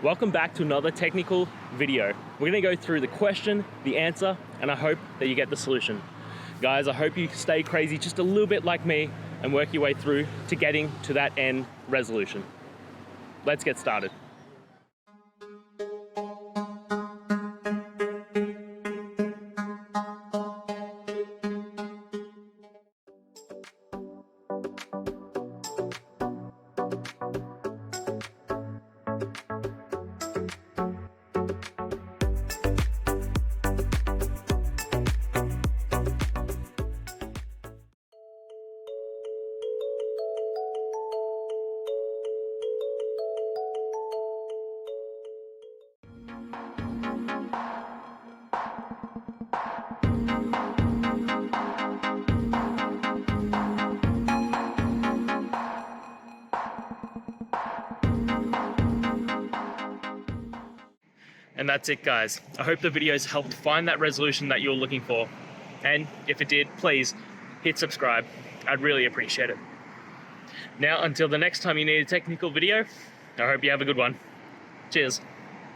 Welcome back to another technical video. We're gonna go through the question, the answer, and I hope that you get the solution. Guys, I hope you stay crazy just a little bit like me and work your way through to getting to that end resolution. Let's get started. And that's it, guys. I hope the videos helped find that resolution that you're looking for. And if it did, please hit subscribe. I'd really appreciate it. Now, until the next time you need a technical video, I hope you have a good one. Cheers.